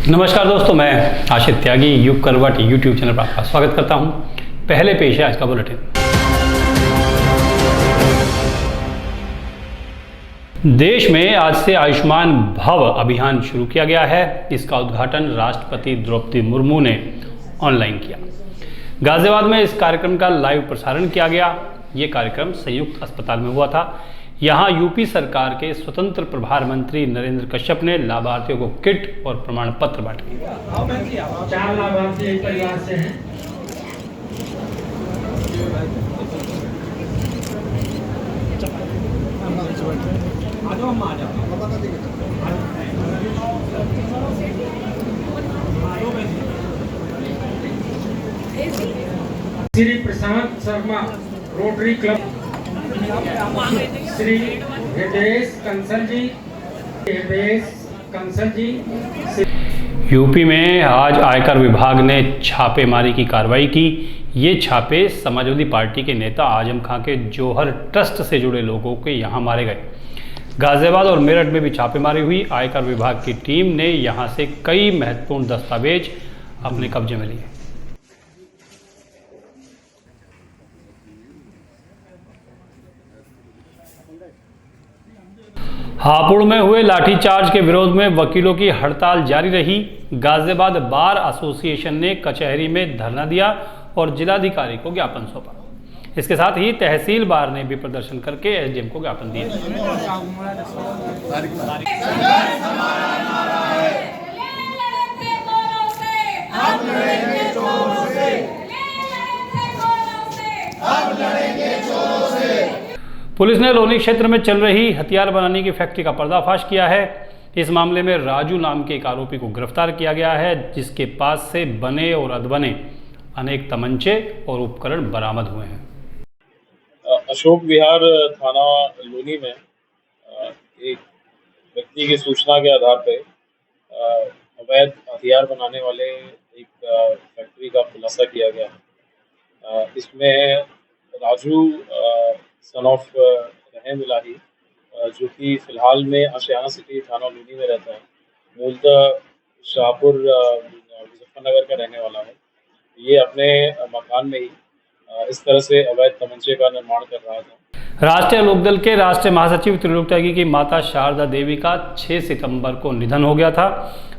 नमस्कार दोस्तों, मैं आशित त्यागी युग करवट यूट्यूब चैनल पर आपका स्वागत करता हूं। पहले पेश है आज का बुलेटिन। देश में आज से आयुष्मान भव अभियान शुरू किया गया है। इसका उद्घाटन राष्ट्रपति द्रौपदी मुर्मू ने ऑनलाइन किया। गाजियाबाद में इस कार्यक्रम का लाइव प्रसारण किया गया। ये कार्यक्रम संयुक्त अस्पताल में हुआ था। यहाँ यूपी सरकार के स्वतंत्र प्रभार मंत्री नरेंद्र कश्यप ने लाभार्थियों को किट और प्रमाण पत्र बांटे। 4 लाभार्थी एक परिवार से हैं। श्री प्रशांत शर्मा रोटरी क्लब, श्री हृदयेश कंसल जी। यूपी में आज आयकर विभाग ने छापेमारी की कार्रवाई की। ये छापे समाजवादी पार्टी के नेता आजम खां के जौहर ट्रस्ट से जुड़े लोगों के यहाँ मारे गए। गाजियाबाद और मेरठ में भी छापेमारी हुई। आयकर विभाग की टीम ने यहाँ से कई महत्वपूर्ण दस्तावेज अपने कब्जे में लिए। हापुड़ में हुए लाठीचार्ज के विरोध में वकीलों की हड़ताल जारी रही। गाजियाबाद बार एसोसिएशन ने कचहरी में धरना दिया और जिलाधिकारी को ज्ञापन सौंपा। इसके साथ ही तहसील बार ने भी प्रदर्शन करके एसडीएम को ज्ञापन दिया। पुलिस ने लोनी क्षेत्र में चल रही हथियार बनाने की फैक्ट्री का पर्दाफाश किया है। इस मामले में राजू नाम के एक आरोपी को गिरफ्तार किया गया है, जिसके पास से बने और अधबने अनेक तमंचे और उपकरण बरामद हुए हैं। अशोक विहार थाना लोनी में एक व्यक्ति की सूचना के आधार पर अवैध हथियार बनाने वाले एक फैक्ट्री का खुलासा किया गया है। इसमें राजू सन ऑफ रहम इलाही, जो कि फिलहाल में आशियाना सिटी थाना लोनी में रहता है, मूलतः शाहपुर मुजफ्फरनगर का रहने वाला है। ये अपने मकान में ही इस तरह से अवैध तमंचे का निर्माण कर रहा था। राष्ट्रीय लोकदल के राष्ट्रीय महासचिव त्रिलोक त्यागी की माता शारदा देवी का 6 सितंबर को निधन हो गया था।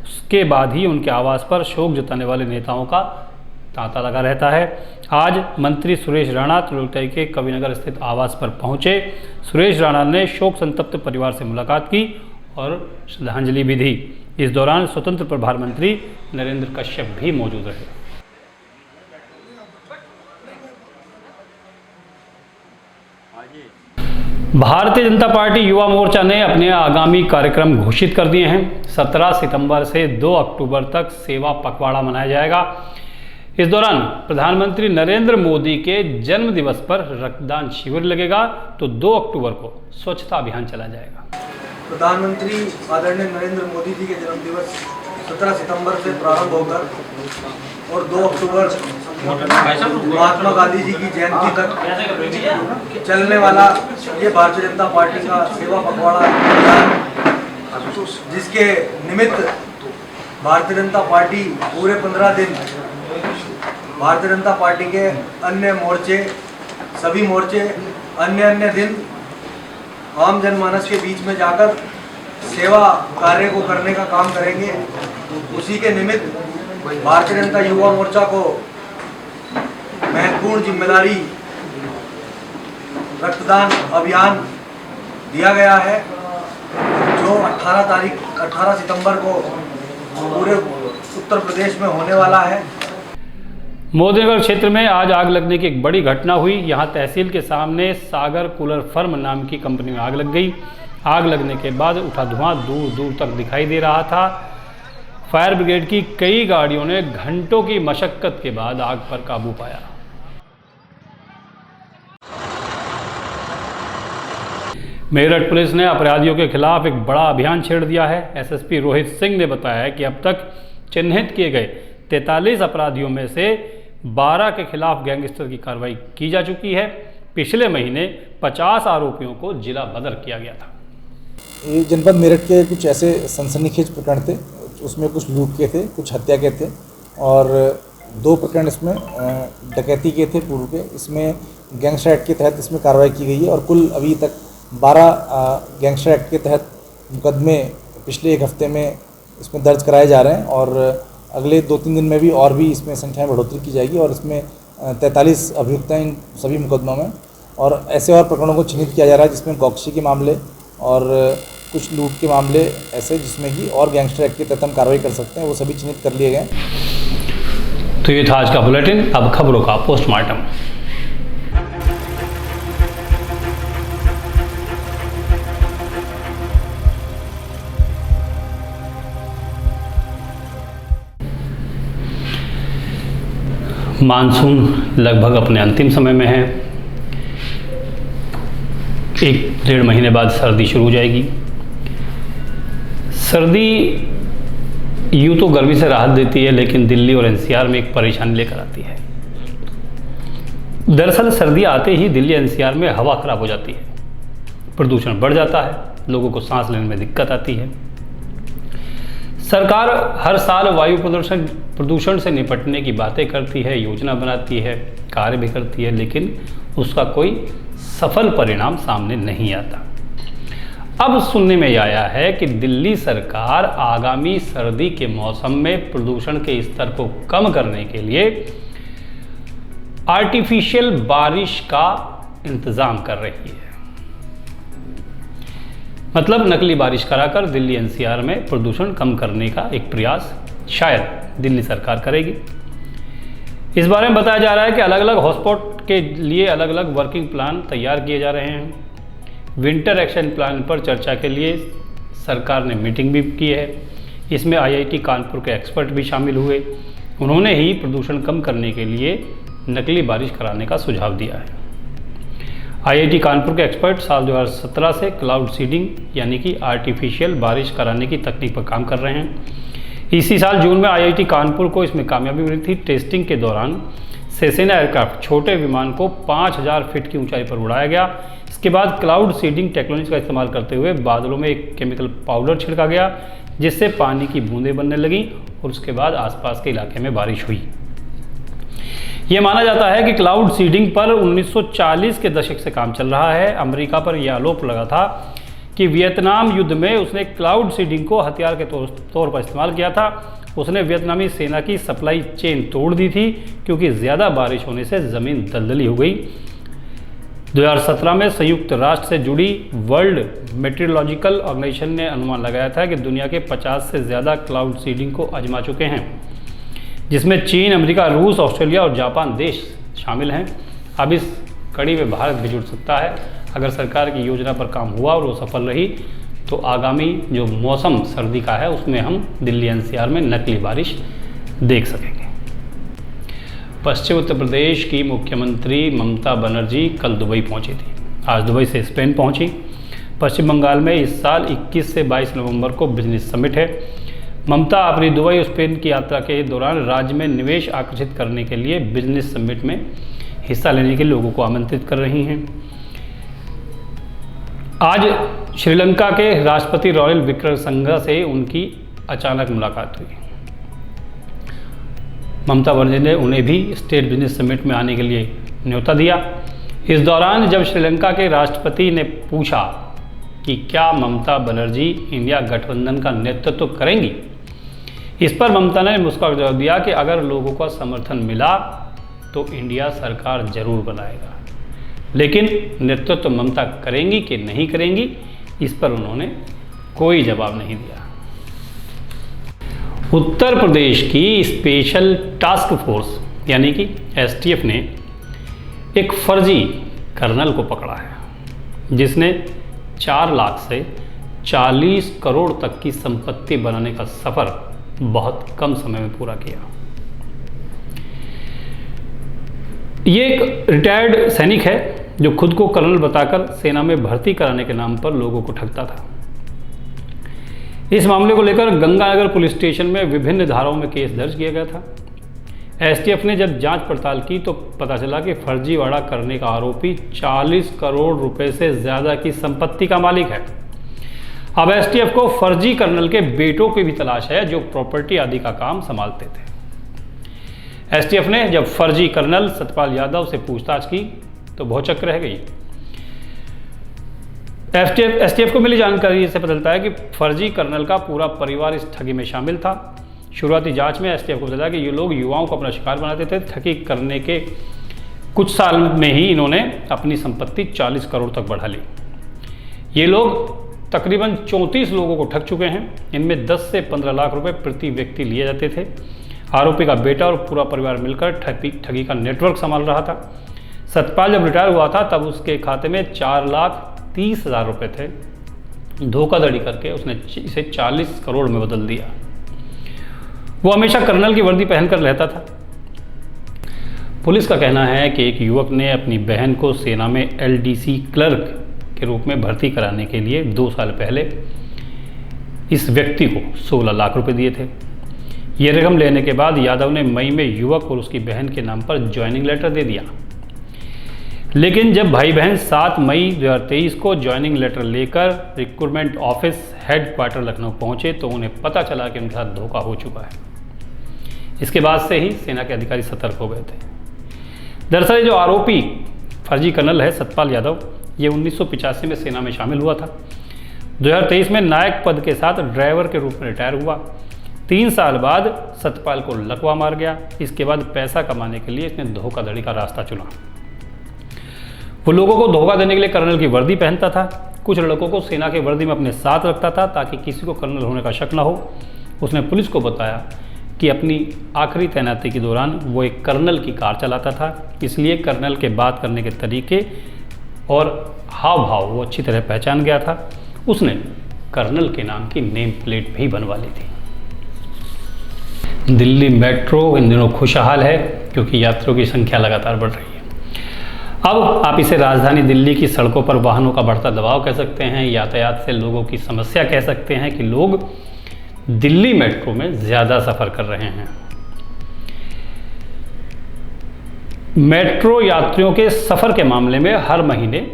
उसके बाद ही उनके आवास पर शोक जताने वाले नेताओं का तांता लगा रहता है। आज मंत्री सुरेश राणा त्रिलोक त्यागी के कविनगर स्थित आवास पर पहुंचे। सुरेश राणा ने शोक संतप्त परिवार से मुलाकात की और श्रद्धांजलि भी दी। इस दौरान स्वतंत्र प्रभार मंत्री नरेंद्र कश्यप भी मौजूद रहे। भारतीय जनता पार्टी युवा मोर्चा ने अपने आगामी कार्यक्रम घोषित कर दिए हैं। 17 सितंबर से 2 अक्टूबर तक सेवा पखवाड़ा मनाया जाएगा। इस दौरान प्रधानमंत्री नरेंद्र मोदी के जन्म दिवस पर रक्तदान शिविर लगेगा, तो 2 अक्टूबर को स्वच्छता अभियान चलाया जाएगा। प्रधानमंत्री आदरणीय नरेंद्र मोदी जी के जन्म दिवस 17 सितंबर से प्रारंभ होकर और 2 अक्टूबर महात्मा गांधी जी की जयंती तक चलने वाला ये भारतीय जनता पार्टी का सेवा पखवाड़ा अभियान, जिसके निमित्त भारतीय जनता पार्टी पूरे 15 दिन भारतीय जनता पार्टी के अन्य मोर्चे, सभी मोर्चे अन्य दिन आम जनमानस के बीच में जाकर सेवा कार्य को करने का काम करेंगे। उसी के निमित्त भारतीय जनता युवा मोर्चा को महत्वपूर्ण जिम्मेदारी रक्तदान अभियान दिया गया है, जो 18 सितंबर को पूरे उत्तर प्रदेश में होने वाला है। मोदीनगर क्षेत्र में आज आग लगने की एक बड़ी घटना हुई। यहां तहसील के सामने सागर कूलर फर्म नाम की कंपनी में आग लग गई। आग लगने के बाद उठा धुआं दूर दूर तक दिखाई दे रहा था। फायर ब्रिगेड की कई गाड़ियों ने घंटों की मशक्कत के बाद आग पर काबू पाया। मेरठ पुलिस ने अपराधियों के खिलाफ एक बड़ा अभियान छेड़ दिया है। एसएसपी रोहित सिंह ने बताया कि अब तक चिन्हित किए गए 43 अपराधियों में से 12 के खिलाफ गैंगस्टर की कार्रवाई की जा चुकी है। पिछले महीने 50 आरोपियों को जिला बदर किया गया था। ये जनपद मेरठ के कुछ ऐसे सनसनीखेज प्रकरण थे उसमें कुछ लूट के थे, कुछ हत्या के थे और 2 प्रकरण इसमें डकैती के थे पूर्व के। इसमें गैंगस्टर एक्ट के तहत इसमें कार्रवाई की गई है और कुल अभी तक 12 गैंगस्टर एक्ट के तहत मुकदमे पिछले 1 हफ्ते में इसमें दर्ज कराए जा रहे हैं और अगले 2-3 दिन में भी और भी इसमें संख्या में बढ़ोतरी की जाएगी और इसमें 43 अभियुक्त हैं इन सभी मुकदमों में। और ऐसे और प्रकरणों को चिन्हित किया जा रहा है जिसमें गौकशी के मामले और कुछ लूट के मामले ऐसे जिसमें कि और गैंगस्टर एक्ट के तहत हम कार्रवाई कर सकते हैं, वो सभी चिन्हित कर लिए गए। तो ये था आज का बुलेटिन। अब खबरों का पोस्टमार्टम। मानसून लगभग अपने अंतिम समय में है। 1-1.5 महीने बाद सर्दी शुरू हो जाएगी। सर्दी यूँ तो गर्मी से राहत देती है, लेकिन दिल्ली और एनसीआर में एक परेशानी लेकर आती है। दरअसल सर्दी आते ही दिल्ली एनसीआर में हवा खराब हो जाती है, प्रदूषण बढ़ जाता है, लोगों को सांस लेने में दिक्कत आती है। सरकार हर साल वायु प्रदूषण से निपटने की बातें करती है, योजना बनाती है, कार्य भी करती है, लेकिन उसका कोई सफल परिणाम सामने नहीं आता। अब सुनने में आया है कि दिल्ली सरकार आगामी सर्दी के मौसम में प्रदूषण के स्तर को कम करने के लिए आर्टिफिशियल बारिश का इंतजाम कर रही है। मतलब नकली बारिश कराकर दिल्ली एनसीआर में प्रदूषण कम करने का एक प्रयास शायद दिल्ली सरकार करेगी। इस बारे में बताया जा रहा है कि अलग अलग हॉटस्पॉट के लिए अलग अलग वर्किंग प्लान तैयार किए जा रहे हैं। विंटर एक्शन प्लान पर चर्चा के लिए सरकार ने मीटिंग भी की है। इसमें आईआईटी कानपुर के एक्सपर्ट भी शामिल हुए। उन्होंने ही प्रदूषण कम करने के लिए नकली बारिश कराने का सुझाव दिया है। आईआईटी कानपुर के एक्सपर्ट साल 2017 से क्लाउड सीडिंग यानी कि आर्टिफिशियल बारिश कराने की तकनीक पर काम कर रहे हैं। इसी साल जून में आईआईटी कानपुर को इसमें कामयाबी मिली थी। टेस्टिंग के दौरान सेसेना एयरक्राफ्ट छोटे विमान को 5000 फीट की ऊंचाई पर उड़ाया गया। इसके बाद क्लाउड सीडिंग टेक्नोलॉजी का इस्तेमाल करते हुए बादलों में एक केमिकल पाउडर छिड़का गया, जिससे पानी की बूंदें बनने लगीं और उसके बाद आसपास के इलाके में बारिश हुई। ये माना जाता है कि क्लाउड सीडिंग पर 1940 के दशक से काम चल रहा है। अमेरिका पर यह आरोप लगा था कि वियतनाम युद्ध में उसने क्लाउड सीडिंग को हथियार के तौर पर इस्तेमाल किया था। उसने वियतनामी सेना की सप्लाई चेन तोड़ दी थी क्योंकि ज़्यादा बारिश होने से ज़मीन दलदली हो गई। 2017 में संयुक्त राष्ट्र से जुड़ी वर्ल्ड मेट्रोलॉजिकल ऑर्गेनाइजेशन ने अनुमान लगाया था कि दुनिया के 50 से ज़्यादा क्लाउड सीडिंग को आजमा चुके हैं, जिसमें चीन, अमेरिका, रूस, ऑस्ट्रेलिया और जापान देश शामिल हैं। अब इस कड़ी में भारत भी जुड़ सकता है। अगर सरकार की योजना पर काम हुआ और वो सफल रही तो आगामी जो मौसम सर्दी का है उसमें हम दिल्ली एनसीआर में नकली बारिश देख सकेंगे। पश्चिम उत्तर प्रदेश की मुख्यमंत्री ममता बनर्जी कल दुबई पहुंची थी। आज दुबई से स्पेन पहुंची। पश्चिम बंगाल में इस साल 21 से 22 नवंबर को बिजनेस समिट है। ममता अपनी दुबई और स्पेन की यात्रा के दौरान राज्य में निवेश आकर्षित करने के लिए बिजनेस समिट में हिस्सा लेने के लोगों को आमंत्रित कर रही हैं। आज श्रीलंका के राष्ट्रपति रॉयल विक्रमसिंघा से उनकी अचानक मुलाकात हुई। ममता बनर्जी ने उन्हें भी स्टेट बिजनेस समिट में आने के लिए न्योता दिया। इस दौरान जब श्रीलंका के राष्ट्रपति ने पूछा कि क्या ममता बनर्जी इंडिया गठबंधन का नेतृत्व करेंगी, इस पर ममता ने मुस्कुराकर जवाब दिया कि अगर लोगों का समर्थन मिला तो इंडिया सरकार जरूर बनाएगा, लेकिन नेतृत्व ममता करेंगी कि नहीं करेंगी इस पर उन्होंने कोई जवाब नहीं दिया। उत्तर प्रदेश की स्पेशल टास्क फोर्स यानी कि एसटीएफ ने एक फर्जी कर्नल को पकड़ा है, जिसने 4 लाख से 40 करोड़ तक की संपत्ति बनाने का सफर बहुत कम समय में पूरा किया। ये एक रिटायर्ड सैनिक है जो खुद को कर्नल बताकर सेना में भर्ती कराने के नाम पर लोगों को ठगता था। इस मामले को लेकर गंगानगर पुलिस स्टेशन में विभिन्न धाराओं में केस दर्ज किया गया था। एसटीएफ ने जब जांच पड़ताल की तो पता चला कि फर्जीवाड़ा करने का आरोपी 40 करोड़ रुपए से ज़्यादा की संपत्ति का मालिक है। अब एसटीएफ को फर्जी कर्नल के बेटों की भी तलाश है जो प्रॉपर्टी आदि का काम संभालते थे। एसटीएफ ने जब फर्जी कर्नल सतपाल यादव से पूछताछ की तो भौचक्क रह गई। एसटीएफ को मिली जानकारी से पता चलता है कि फर्जी कर्नल का पूरा परिवार इस ठगी में शामिल था। शुरुआती जांच में एसटीएफ को पता चला कि ये लोग युवाओं को अपना शिकार बनाते थे। ठगी करने के कुछ साल में ही इन्होंने अपनी संपत्ति 40 करोड़ तक बढ़ा ली। ये लोग तकरीबन 34 लोगों को ठग चुके हैं। इनमें 10 से 15 लाख रुपए प्रति व्यक्ति लिए जाते थे। आरोपी का बेटा और पूरा परिवार मिलकर ठगी का नेटवर्क संभाल रहा था। सतपाल जब रिटायर हुआ था तब उसके खाते में 4,30,000 रुपये थे। धोखाधड़ी करके उसने इसे 40 करोड़ में बदल दिया। वो हमेशा कर्नल की वर्दी पहनकर रहता था। पुलिस का कहना है कि एक युवक ने अपनी बहन को सेना में एलडीसी क्लर्क के रूप में भर्ती कराने के लिए 2 साल पहले इस व्यक्ति को 16 लाख रुपए दिए थे। ये रकम लेने के बाद यादव ने मई में युवक और उसकी बहन के नाम पर ज्वाइनिंग लेटर दे दिया। लेकिन जब भाई बहन 7 मई 2023 को ज्वाइनिंग लेटर लेकर रिक्रूटमेंट ऑफिस हेडक्वार्टर लखनऊ पहुंचे तो उन्हें पता चला कि उनके साथ धोखा हो चुका है। इसके बाद से ही सेना के अधिकारी सतर्क हो गए थे। दरअसल जो आरोपी फर्जी कर्नल है सतपाल यादव, ये 1985 में सेना में शामिल हुआ था। 2023 में नायक पद के साथ ड्राइवर के रूप में रिटायर हुआ। 3 साल बाद सतपाल को लकवा मार गया। इसके बाद पैसा कमाने के लिए इसने धोखाधड़ी का रास्ता चुना। वो लोगों को धोखा देने के लिए कर्नल की वर्दी पहनता था। कुछ लड़कों को सेना की वर्दी में अपने साथ रखता था ताकि किसी को कर्नल होने का शक ना हो। उसने पुलिस को बताया कि अपनी आखिरी तैनाती के दौरान वो एक कर्नल की कार चलाता था, इसलिए कर्नल के बात करने के तरीके और हाव भाव वो अच्छी तरह पहचान गया था। उसने कर्नल के नाम की नेम प्लेट भी बनवा ली थी। दिल्ली मेट्रो इन दिनों खुशहाल है क्योंकि यात्रियों की संख्या लगातार बढ़ रही है। अब आप इसे राजधानी दिल्ली की सड़कों पर वाहनों का बढ़ता दबाव कह सकते हैं, यातायात से लोगों की समस्या कह सकते हैं कि लोग दिल्ली मेट्रो में ज़्यादा सफ़र कर रहे हैं। मेट्रो यात्रियों के सफ़र के मामले में हर महीने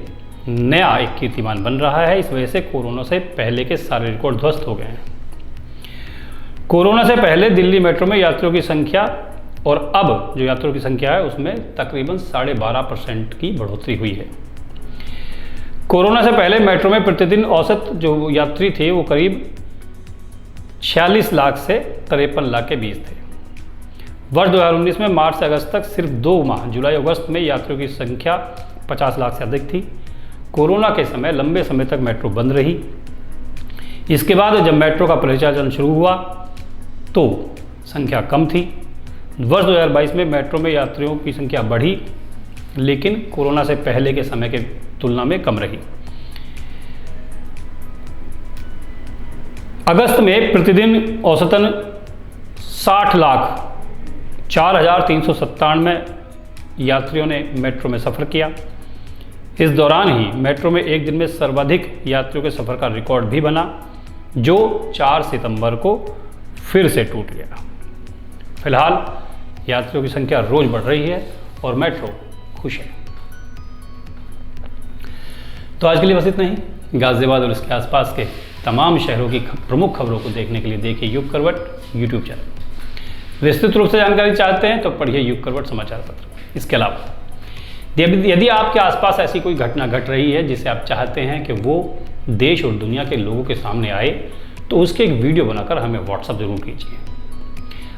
नया एक कीर्तिमान बन रहा है। इस वजह से कोरोना से पहले के सारे रिकॉर्ड ध्वस्त हो गए हैं। कोरोना से पहले दिल्ली मेट्रो में यात्रियों की संख्या और अब जो यात्रियों की संख्या है उसमें तकरीबन 12.5% की बढ़ोतरी हुई है। कोरोना से पहले मेट्रो में प्रतिदिन औसत जो यात्री थे वो करीब 46 लाख से 53 लाख के बीच थे। वर्ष 2019 में मार्च से अगस्त तक सिर्फ 2 माह जुलाई अगस्त में यात्रियों की संख्या 50 लाख से अधिक थी। कोरोना के समय लंबे समय तक मेट्रो बंद रही। इसके बाद जब मेट्रो का परिचालन शुरू हुआ तो संख्या कम थी। वर्ष 2022 में मेट्रो में यात्रियों की संख्या बढ़ी, लेकिन कोरोना से पहले के समय के तुलना में कम रही। अगस्त में प्रतिदिन औसतन 60 लाख 4,397 यात्रियों ने मेट्रो में सफ़र किया। इस दौरान ही मेट्रो में एक दिन में सर्वाधिक यात्रियों के सफ़र का रिकॉर्ड भी बना, जो 4 सितंबर को फिर से टूट गया। फिलहाल यात्रियों की संख्या रोज बढ़ रही है और मेट्रो खुश है। तो आज के लिए बस इतना ही। गाजियाबाद और इसके आसपास के तमाम शहरों की प्रमुख खबरों को देखने के लिए देखिए युग करवट यूट्यूब चैनल। विस्तृत रूप से जानकारी चाहते हैं तो पढ़िए युग करवट समाचार पत्र। इसके अलावा यदि आपके आसपास ऐसी कोई घटना घट रही है जिसे आप चाहते हैं कि वो देश और दुनिया के लोगों के सामने आए, तो उसके एक वीडियो बनाकर हमें व्हाट्सएप ज़रूर कीजिए।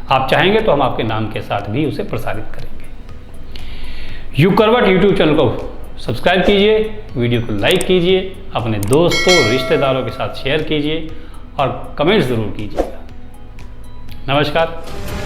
आप चाहेंगे तो हम आपके नाम के साथ भी उसे प्रसारित करेंगे। युग करवट यूट्यूब चैनल को सब्सक्राइब कीजिए, वीडियो को लाइक कीजिए, अपने दोस्तों रिश्तेदारों के साथ शेयर कीजिए और कमेंट्स ज़रूर कीजिएगा। नमस्कार।